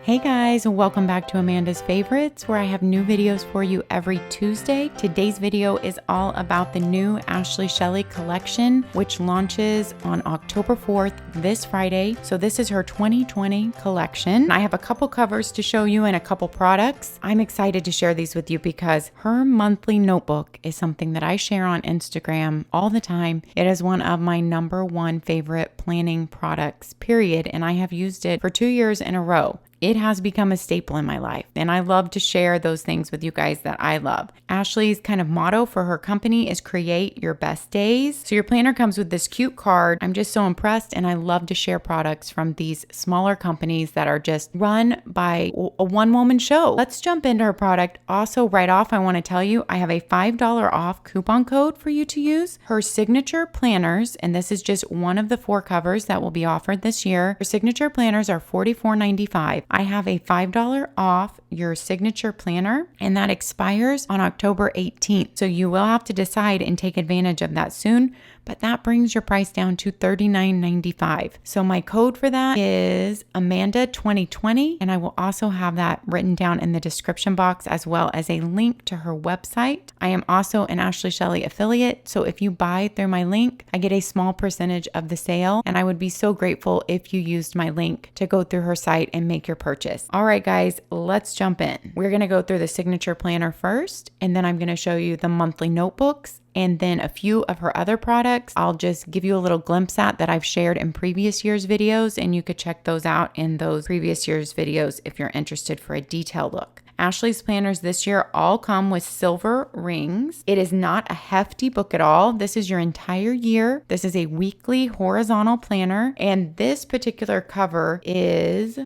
Hey guys, welcome back to Amanda's Favorites, where I have new videos for you every Tuesday. Today's video is all about the new Ashley Shelly collection, which launches on October 4th, this Friday. So this is her 2020 collection. I have a couple covers to show you and a couple products. I'm excited to share these with you because her monthly notebook is something that I share on Instagram all the time. It is one of my #1 favorite planning products, period, and I have used it for 2 years in a row. It has become a staple in my life, and I love to share those things with you guys that I love. Ashley's kind of motto for her company is create your best days. So your planner comes with this cute card. I'm just so impressed, and I love to share products from these smaller companies that are just run by a one-woman show. Let's jump into her product. Also, right off, I want to tell you, I have a $5 off coupon code for you to use. Her signature planners, and this is just one of the 4 covers that will be offered this year. Her signature planners are $44.95. I have a $5 off your signature planner, and that expires on October 18th. So you will have to decide and take advantage of that soon, but that brings your price down to $39.95. So my code for that is Amanda2020, and I will also have that written down in the description box, as well as a link to her website. I am also an Ashley Shelly affiliate, so if you buy through my link, I get a small percentage of the sale, and I would be so grateful if you used my link to go through her site and make your purchase. All right, guys, let's jump in. We're going to go through the signature planner first, and then I'm going to show you the monthly notebooks, and then a few of her other products I'll just give you a little glimpse at that I've shared in previous year's videos, and you could check those out in those previous year's videos if you're interested for a detailed look. Ashley's planners this year all come with silver rings. It is not a hefty book at all. This is your entire year. This is a weekly horizontal planner, and this particular cover is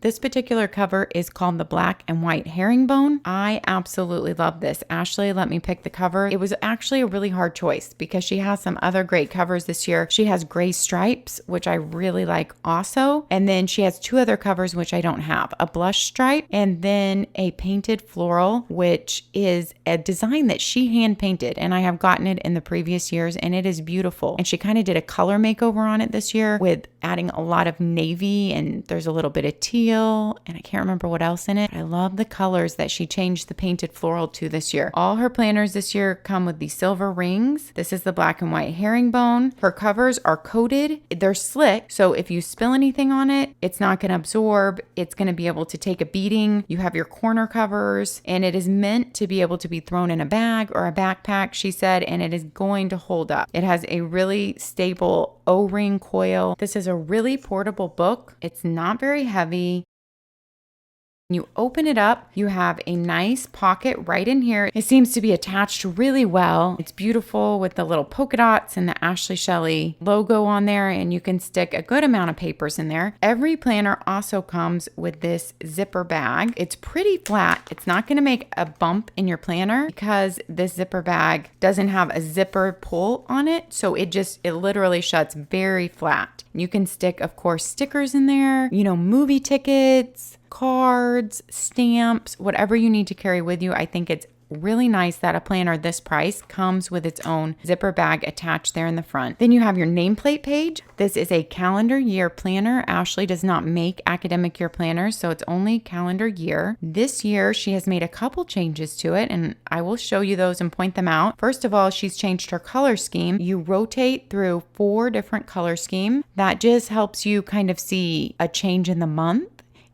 called the Black and White Herringbone. I absolutely love this. Ashley let me pick the cover. It was actually a really hard choice because she has some other great covers this year. She has gray stripes, which I really like also, and then she has 2 other covers which I don't have, a blush stripe and then a painted floral, which is a design that she hand painted, and I have gotten it in the previous years, and it is beautiful. And she kind of did a color makeover on it this year with adding a lot of navy, and there's a little bit of teal, and I can't remember what else in it. I love the colors that she changed the painted floral to this year. All her planners this year come with the silver rings. This is the Black and White Herringbone. Her covers are coated. They're slick, so if you spill anything on it, it's not going to absorb. It's going to be able to take a beating. You have your corner covers, and it is meant to be able to be thrown in a bag or a backpack, she said, and it is going to hold up. It has a really stable O-ring coil. This is a really portable book. It's not very heavy. You open it up, you have a nice pocket right in here. It seems to be attached really well. It's beautiful with the little polka dots and the Ashley Shelly logo on there, and you can stick a good amount of papers in there. Every planner also comes with this zipper bag. It's pretty flat. It's not going to make a bump in your planner because this zipper bag doesn't have a zipper pull on it, so it literally shuts very flat. You can stick, of course, stickers in there, movie tickets, cards, stamps, whatever you need to carry with you. I think it's really nice that a planner this price comes with its own zipper bag attached there in the front. Then you have your nameplate page. This is a calendar year planner. Ashley does not make academic year planners, so it's only calendar year. This year, she has made a couple changes to it, and I will show you those and point them out. First of all, she's changed her color scheme. You rotate through 4 different color schemes. That just helps you kind of see a change in the month,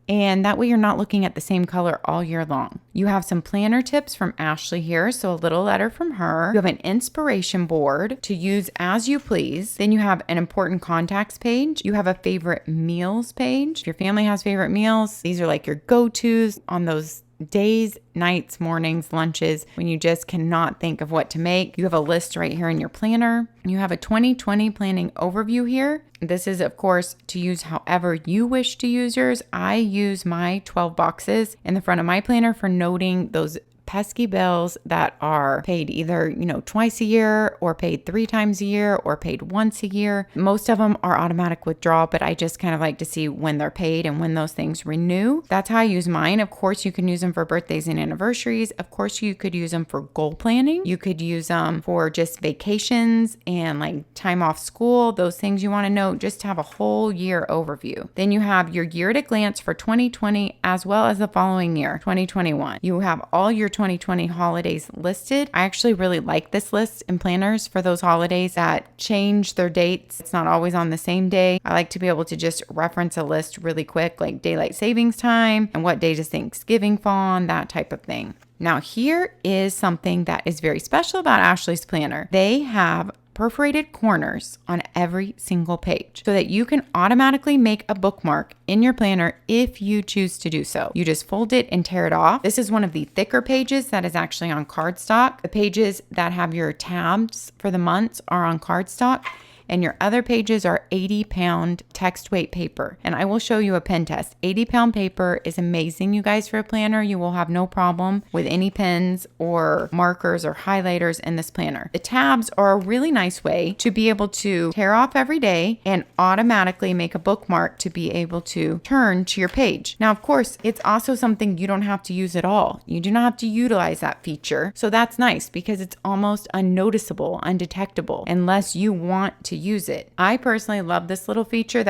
and that way you're not looking at the same color all year long. You have some planner tips from Ashley here, so a little letter from her. You have an inspiration board to use as you please. Then you have an important contacts page. You have a favorite meals page. If your family has favorite meals, these are like your go-tos on those days, nights, mornings, lunches, when you just cannot think of what to make. You have a list right here in your planner. You have a 2020 planning overview here. This is, of course, to use however you wish to use yours. I use my 12 boxes in the front of my planner for noting those pesky bills that are paid either, twice a year or paid 3 times a year or paid once a year. Most of them are automatic withdrawal, but I just kind of like to see when they're paid and when those things renew. That's how I use mine. Of course, you can use them for birthdays and anniversaries. Of course, you could use them for goal planning. You could use them for just vacations and like time off school, those things you want to know, just to have a whole year overview. Then you have your year at a glance for 2020 as well as the following year, 2021. You have all your 2020 holidays listed. I actually really like this list in planners for those holidays that change their dates. It's not always on the same day. I like to be able to just reference a list really quick, like daylight savings time and what day does Thanksgiving fall on, that type of thing. Now, here is something that is very special about Ashley's planner. They have perforated corners on every single page so that you can automatically make a bookmark in your planner if you choose to do so. You just fold it and tear it off. This is one of the thicker pages that is actually on cardstock. The pages that have your tabs for the months are on cardstock, and your other pages are 80-pound text weight paper. And I will show you a pen test. 80-pound paper is amazing, you guys, for a planner. You will have no problem with any pens or markers or highlighters in this planner. The tabs are a really nice way to be able to tear off every day and automatically make a bookmark to be able to turn to your page. Now, of course, it's also something you don't have to use at all. You do not have to utilize that feature. So that's nice because it's almost unnoticeable, undetectable, unless you want to use it. I personally love this little feature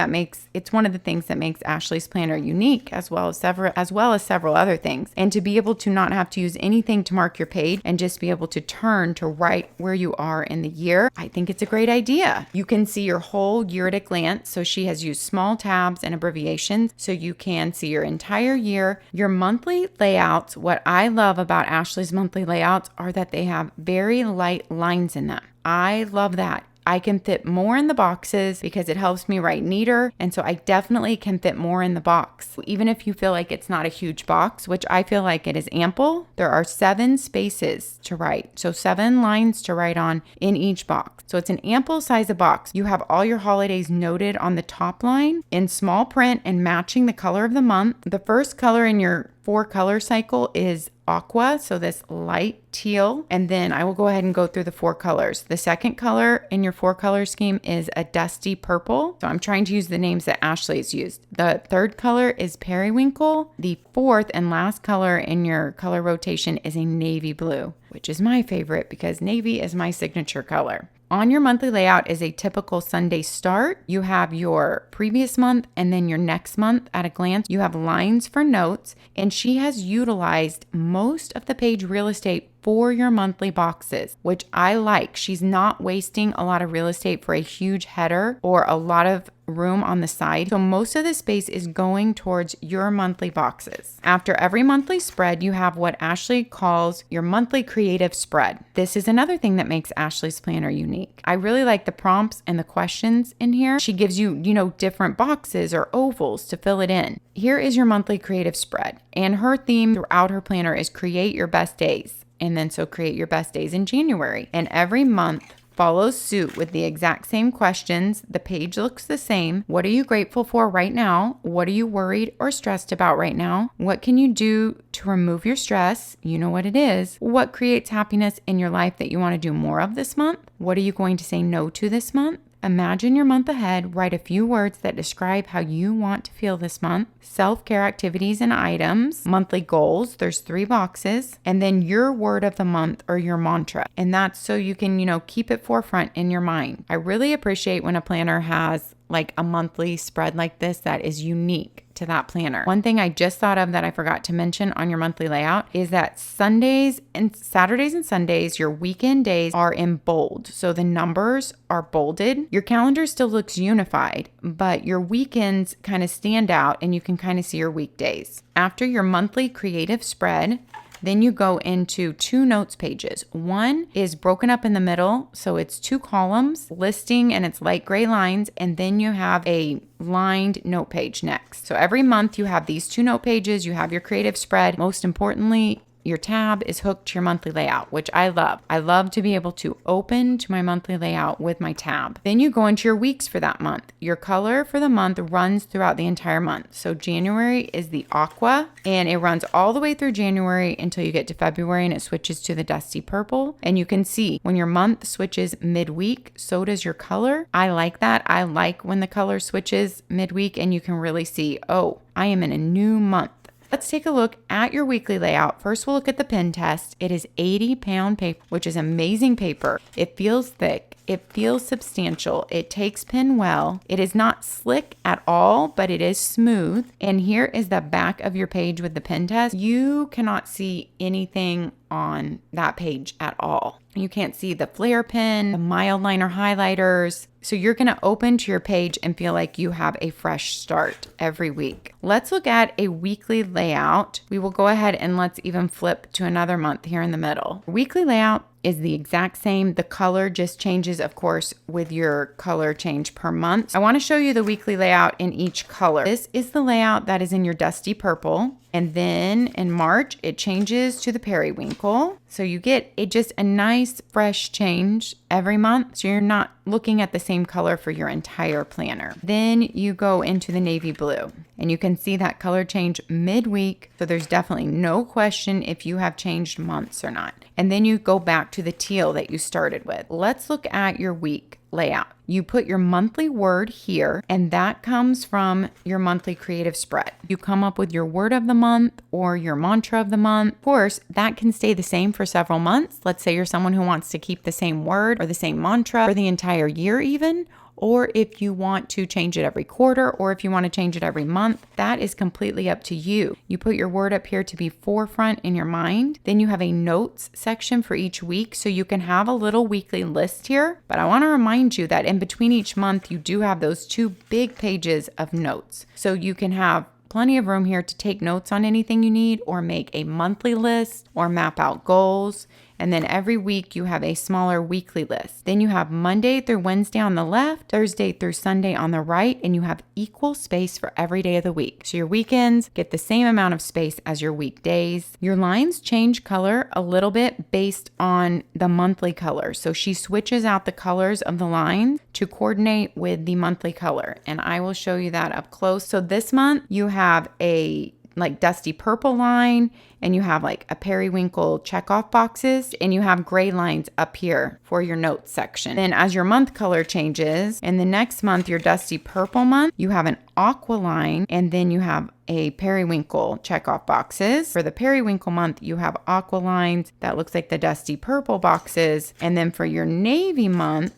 it's one of the things that makes Ashley's planner unique, as well as several other things. And to be able to not have to use anything to mark your page and just be able to turn to right where you are in the year, I think it's a great idea. You can see your whole year at a glance. So she has used small tabs and abbreviations so you can see your entire year. Your monthly layouts, what I love about Ashley's monthly layouts are that they have very light lines in them. I love that. I can fit more in the boxes because it helps me write neater. And so I definitely can fit more in the box. Even if you feel like it's not a huge box, which I feel like it is ample, there are 7 spaces to write. So 7 lines to write on in each box. So it's an ample size of box. You have all your holidays noted on the top line in small print and matching the color of the month. The first color in your 4-color cycle is aqua, so this light teal, and then I will go ahead and go through the 4 colors. The second color in your 4-color scheme is a dusty purple, so I'm trying to use the names that Ashley has used. The third color is periwinkle. The fourth and last color in your color rotation is a navy blue, which is my favorite because navy is my signature color. On your monthly layout is a typical Sunday start. You have your previous month and then your next month at a glance. You have lines for notes, and she has utilized most of the page real estate for your monthly boxes, which I like. She's not wasting a lot of real estate for a huge header or a lot of room on the side. So most of the space is going towards your monthly boxes. After every monthly spread, you have what Ashley calls your monthly creative spread. This is another thing that makes Ashley's planner unique. I really like the prompts and the questions in here. She gives you, different boxes or ovals to fill it in. Here is your monthly creative spread. And her theme throughout her planner is create your best days. And then so create your best days in January. And every month follows suit with the exact same questions. The page looks the same. What are you grateful for right now? What are you worried or stressed about right now? What can you do to remove your stress? You know what it is. What creates happiness in your life that you want to do more of this month? What are you going to say no to this month? Imagine your month ahead. Write a few words that describe how you want to feel this month. Self-care activities and items. Monthly goals. There's 3 boxes. And then your word of the month or your mantra. And that's so you can, keep it forefront in your mind. I really appreciate when a planner has like a monthly spread like this that is unique to that planner. One thing I just thought of that I forgot to mention on your monthly layout is that Sundays and Saturdays and Sundays, your weekend days are in bold. So the numbers are bolded. Your calendar still looks unified, but your weekends kind of stand out and you can kind of see your weekdays. After your monthly creative spread, then you go into 2 notes pages. One is broken up in the middle, so it's 2 columns, listing, and it's light gray lines, and then you have a lined note page next. So every month you have these 2 note pages, you have your creative spread. Most importantly, your tab is hooked to your monthly layout, which I love. I love to be able to open to my monthly layout with my tab. Then you go into your weeks for that month. Your color for the month runs throughout the entire month. So January is the aqua, and it runs all the way through January until you get to February, and it switches to the dusty purple. And you can see when your month switches midweek, so does your color. I like that. I like when the color switches midweek and you can really see, oh, I am in a new month. Let's take a look at your weekly layout. First, we'll look at the pen test. It is 80-pound paper, which is amazing paper. It feels thick. It feels substantial. It takes pen well. It is not slick at all, but it is smooth. And here is the back of your page with the pen test. You cannot see anything on that page at all. You can't see the flare pen, the mild liner highlighters. So you're going to open to your page and feel like you have a fresh start every week. Let's look at a weekly layout. We will go ahead and let's even flip to another month here in the middle. Weekly layout is the exact same. The color just changes, of course, with your color change per month. I want to show you the weekly layout in each color. This is the layout that is in your dusty purple. And then in March, it changes to the periwinkle. So you get just a nice fresh change every month. So you're not looking at the same color for your entire planner. Then you go into the navy blue and you can see that color change midweek. So there's definitely no question if you have changed months or not. And then you go back to the teal that you started with. Let's look at your week layout. You put your monthly word here, and that comes from your monthly creative spread. You come up with your word of the month or your mantra of the month. Of course, that can stay the same for several months. Let's say you're someone who wants to keep the same word or the same mantra for the entire year even. Or if you want to change it every quarter, or if you want to change it every month, that is completely up to you. You put your word up here to be forefront in your mind. Then you have a notes section for each week, so you can have a little weekly list here. But I want to remind you that in between each month, you do have those 2 big pages of notes. So you can have plenty of room here to take notes on anything you need, or make a monthly list, or map out goals. And then every week you have a smaller weekly list. Then you have Monday through Wednesday on the left, Thursday through Sunday on the right, and you have equal space for every day of the week. So your weekends get the same amount of space as your weekdays. Your lines change color a little bit based on the monthly color. So she switches out the colors of the lines to coordinate with the monthly color. And I will show you that up close. So this month you have a dusty purple line, and you have like a periwinkle checkoff boxes, and you have gray lines up here for your notes section. Then as your month color changes, in the next month, your dusty purple month, you have an aqua line, and then you have a periwinkle checkoff boxes. For the periwinkle month, you have aqua lines that looks like the dusty purple boxes. And then for your navy month,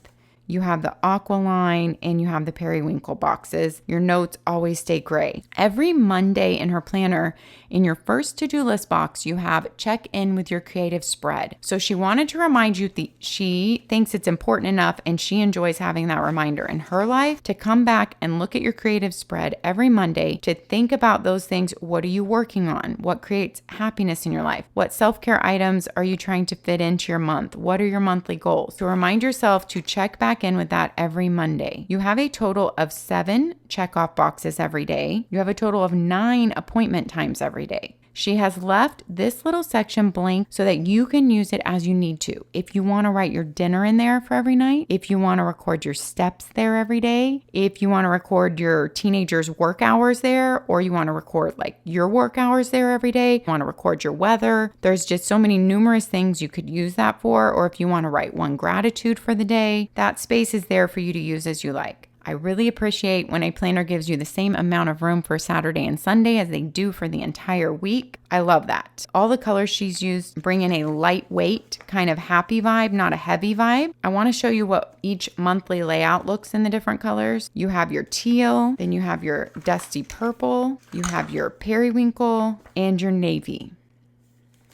you have the aqua line and you have the periwinkle boxes. Your notes always stay gray. Every Monday in her planner, in your first to-do list box, you have check in with your creative spread. So she wanted to remind you that she thinks it's important enough, and she enjoys having that reminder in her life to come back and look at your creative spread every Monday to think about those things. What are you working on? What creates happiness in your life? What self-care items are you trying to fit into your month? What are your monthly goals? So remind yourself to check back in with that every Monday. You have a total of 7 checkoff boxes every day. You have a total of 9 appointment times every day. She has left this little section blank so that you can use it as you need to. If you want to write your dinner in there for every night, if you want to record your steps there every day, if you want to record your teenager's work hours there, or you want to record like your work hours there every day, you want to record your weather. There's just so many numerous things you could use that for. Or if you want to write one gratitude for the day, that space is there for you to use as you like. I really appreciate when a planner gives you the same amount of room for Saturday and Sunday as they do for the entire week. I love that. All the colors she's used bring in a lightweight kind of happy vibe, not a heavy vibe. I want to show you what each monthly layout looks in the different colors. You have your teal, then you have your dusty purple, you have your periwinkle, and your navy.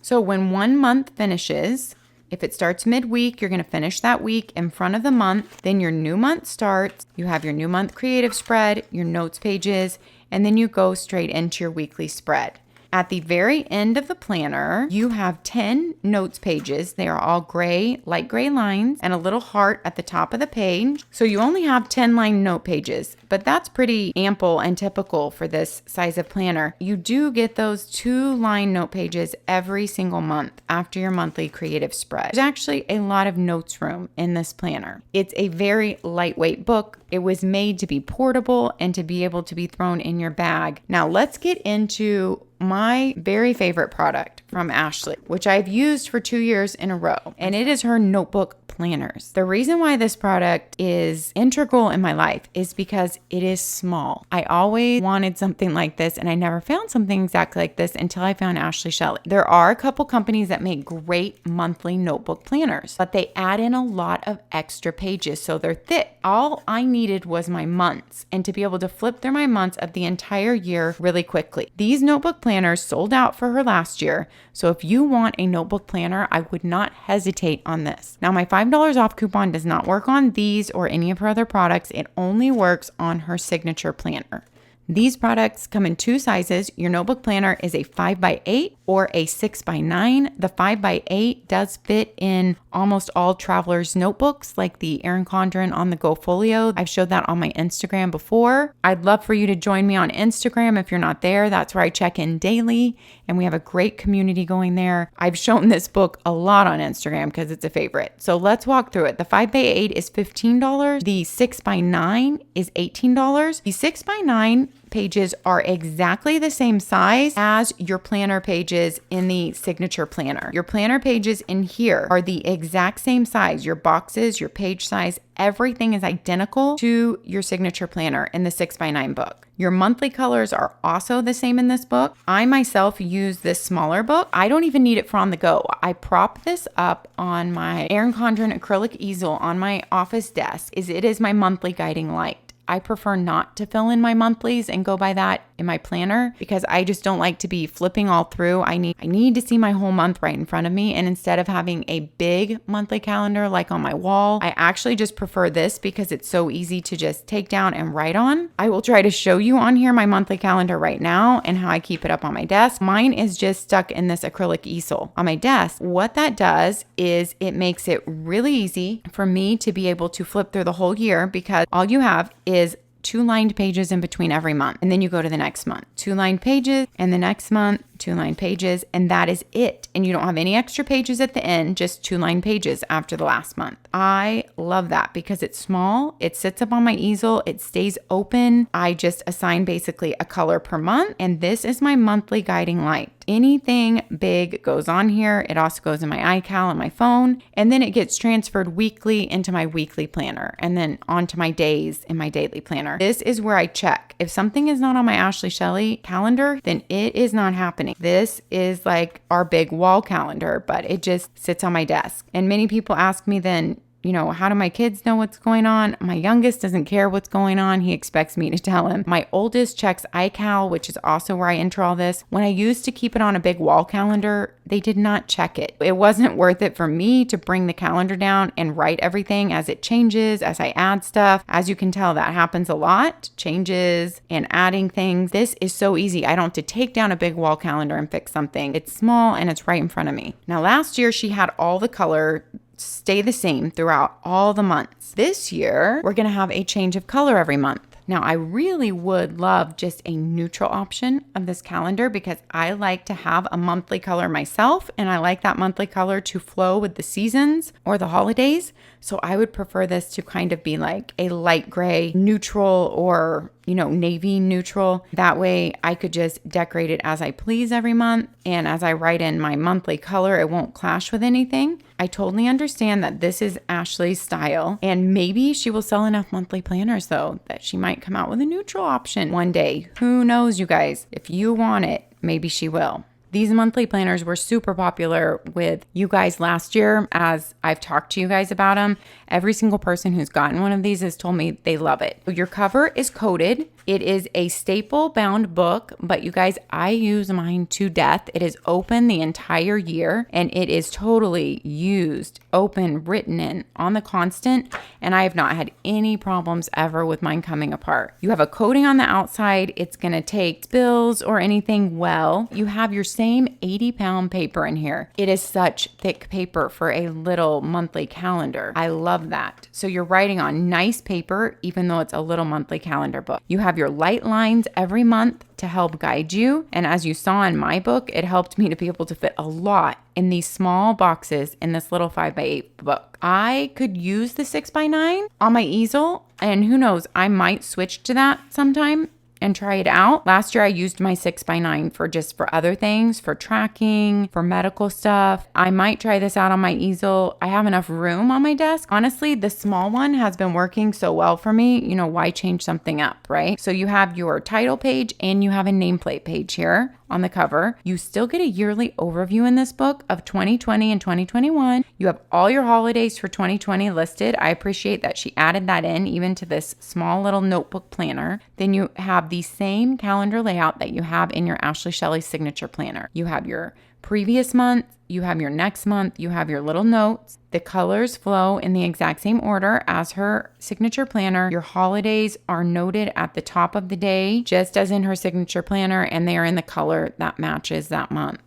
So when one month finishes, if it starts midweek, you're going to finish that week in front of the month. Then your new month starts. You have your new month creative spread, your notes pages, and then you go straight into your weekly spread. At the very end of the planner, you have 10 notes pages. They are all gray, light gray lines, and a little heart at the top of the page. So you only have 10 line note pages, but that's pretty ample and typical for this size of planner. You do get those 2-line note pages every single month after your monthly creative spread. There's actually a lot of notes room in this planner. It's a very lightweight book. It was made to be portable and to be able to be thrown in your bag. Now let's get into my very favorite product from Ashley, which I've used for 2 years in a row, and it is her notebook planners. The reason why this product is integral in my life is because it is small. I always wanted something like this, and I never found something exactly like this until I found Ashley Shelly. There are a couple companies that make great monthly notebook planners, but they add in a lot of extra pages, so they're thick. All I needed was my months, and to be able to flip through my months of the entire year really quickly. These notebook planners sold out for her last year, so if you want a notebook planner, I would not hesitate on this. Now, my $5 off coupon does not work on these or any of her other products. It only works on her signature planner. These products come in 2 sizes. Your notebook planner is a 5x8 or a 6x9. The 5x8 does fit in almost all travelers' notebooks, like the ERIN CONDREN on the Go Folio. I've showed that on my Instagram before. I'd love for you to join me on Instagram if you're not there. That's where I check in daily, and we have a great community going there. I've shown this book a lot on Instagram because it's a favorite. So let's walk through it. The 5x8 is $15. The 6x9 is $18. The 6x9 pages are exactly the same size as your planner pages in the signature planner. Your planner pages in here are the exact same size. Your boxes, your page size, everything is identical to your signature planner in the 6x9 book. Your monthly colors are also the same in this book. I myself use this smaller book. I don't even need it for on the go. I prop this up on my ERIN CONDREN acrylic easel on my office desk. It is my monthly guiding light. I prefer not to fill in my monthlies and go by that in my planner because I just don't like to be flipping all through. I need to see my whole month right in front of me. And instead of having a big monthly calendar like on my wall, I actually just prefer this because it's so easy to just take down and write on. I will try to show you on here my monthly calendar right now and how I keep it up on my desk. Mine is just stuck in this acrylic easel on my desk. What that does is it makes it really easy for me to be able to flip through the whole year because all you have is 2 lined pages in between every month. And then you go to the next month, 2 lined pages, and the next month, 2 lined pages, and that is it. And you don't have any extra pages at the end, just 2 lined pages after the last month. I love that because it's small, it sits up on my easel, it stays open. I just assign basically a color per month, and this is my monthly guiding light. Anything big goes on here. It also goes in my iCal and my phone, and then it gets transferred weekly into my weekly planner and then onto my days in my daily planner. This is where I check. If something is not on my Ashley Shelly calendar, then it is not happening. This is like our big wall calendar, but it just sits on my desk. And many people ask me then, you know, how do my kids know what's going on? My youngest doesn't care what's going on. He expects me to tell him. My oldest checks iCal, which is also where I enter all this. When I used to keep it on a big wall calendar, they did not check it. It wasn't worth it for me to bring the calendar down and write everything as it changes, as I add stuff. As you can tell, that happens a lot, changes and adding things. This is so easy. I don't have to take down a big wall calendar and fix something. It's small and it's right in front of me. Now, last year she had all the color stay the same throughout all the months. This year, we're going to have a change of color every month. Now, I really would love just a neutral option of this calendar because I like to have a monthly color myself, and I like that monthly color to flow with the seasons or the holidays. So I would prefer this to kind of be like a light gray neutral or, you know, navy neutral. That way I could just decorate it as I please every month. And as I write in my monthly color, it won't clash with anything. I totally understand that this is Ashley's style, and maybe she will sell enough monthly planners though that she might come out with a neutral option one day. Who knows, you guys? If you want it, maybe she will. These monthly planners were super popular with you guys last year, as I've talked to you guys about them. Every single person who's gotten one of these has told me they love it. Your cover is coated. It is a staple bound book, but you guys, I use mine to death. It is open the entire year and it is totally used, open, written in on the constant, and I have not had any problems ever with mine coming apart. You have a coating on the outside. It's going to take spills or anything well. You have your same 80-pound paper in here. It is such thick paper for a little monthly calendar. I love that. So you're writing on nice paper, even though it's a little monthly calendar book. You have your light lines every month to help guide you. And as you saw in my book, it helped me to be able to fit a lot in these small boxes in this little 5x8 book. I could use the 6x9 on my easel, and who knows, I might switch to that sometime and try it out. Last year I used my 6x9 for other things, for tracking, for medical stuff. I might try this out on my easel. I have enough room on my desk. Honestly, the small one has been working so well for me. You know, why change something up, right? So you have your title page and you have a nameplate page here on the cover. You still get a yearly overview in this book of 2020 and 2021. You have all your holidays for 2020 listed. I appreciate that she added that in even to this small little notebook planner. Then you have the same calendar layout that you have in your Ashley Shelly signature planner. You have your previous month, you have your next month, you have your little notes. The colors flow in the exact same order as her signature planner. Your holidays are noted at the top of the day, just as in her signature planner, and they are in the color that matches that month.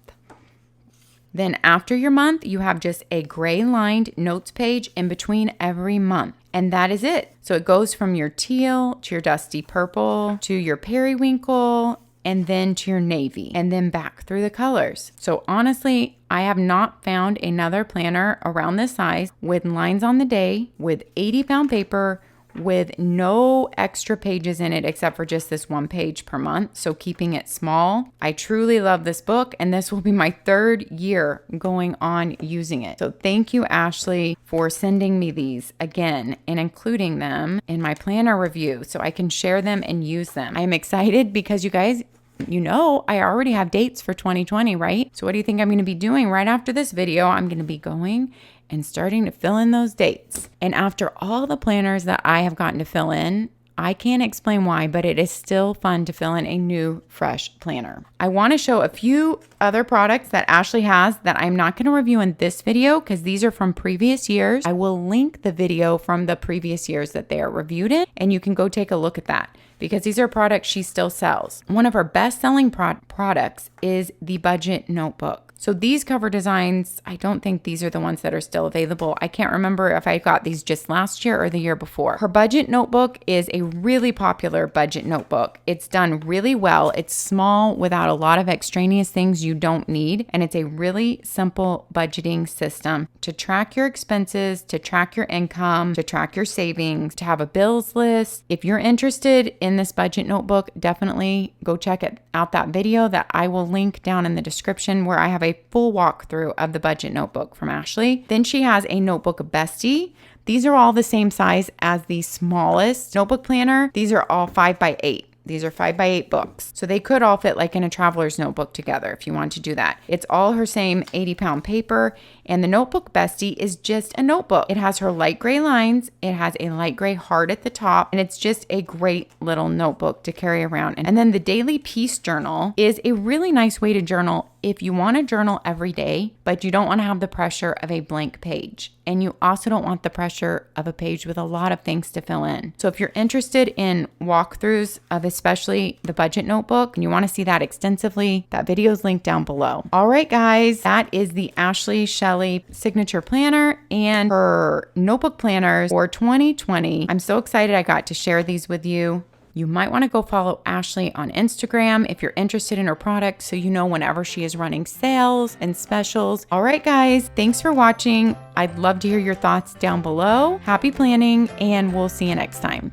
Then after your month, you have just a gray lined notes page in between every month. And that is it. So it goes from your teal to your dusty purple to your periwinkle and then to your navy and then back through the colors. So honestly, I have not found another planner around this size with lines on the day, with 80-pound paper, with no extra pages in it except for just this one page per month. So keeping it small. I truly love this book, and this will be my 3rd year going on using it. So thank you, Ashley, for sending me these again and including them in my planner review so I can share them and use them. I'm excited because you guys, you know, I already have dates for 2020, right? So what do you think I'm going to be doing right after this video? I'm going to be going and starting to fill in those dates. And after all the planners that I have gotten to fill in, I can't explain why, but it is still fun to fill in a new, fresh planner. I want to show a few other products that Ashley has that I'm not going to review in this video because these are from previous years. I will link the video from the previous years that they are reviewed in, and you can go take a look at that because these are products she still sells. One of her best-selling products is the Budget Notebook. So these cover designs, I don't think these are the ones that are still available. I can't remember if I got these just last year or the year before. Her budget notebook is a really popular budget notebook. It's done really well. It's small without a lot of extraneous things you don't need. And it's a really simple budgeting system to track your expenses, to track your income, to track your savings, to have a bills list. If you're interested in this budget notebook, definitely go check out that video that I will link down in the description where I have a full walkthrough of the budget notebook from Ashley. Then she has a notebook bestie. These are all the same size as the smallest notebook planner. These are all 5x8. These are 5x8 books. So they could all fit like in a traveler's notebook together if you want to do that. It's all her same 80-pound paper. And the notebook bestie is just a notebook. It has her light gray lines. It has a light gray heart at the top. And it's just a great little notebook to carry around. And then the daily peace journal is a really nice way to journal if you want to journal every day, but you don't want to have the pressure of a blank page. And you also don't want the pressure of a page with a lot of things to fill in. So if you're interested in walkthroughs of especially the budget notebook and you want to see that extensively, that video is linked down below. All right, guys, that is the Ashley Shelly signature planner and her notebook planners for 2020. I'm so excited I got to share these with you. You might want to go follow Ashley on Instagram if you're interested in her product so you know whenever she is running sales and specials. All right, guys, thanks for watching. I'd love to hear your thoughts down below. Happy planning, and we'll see you next time.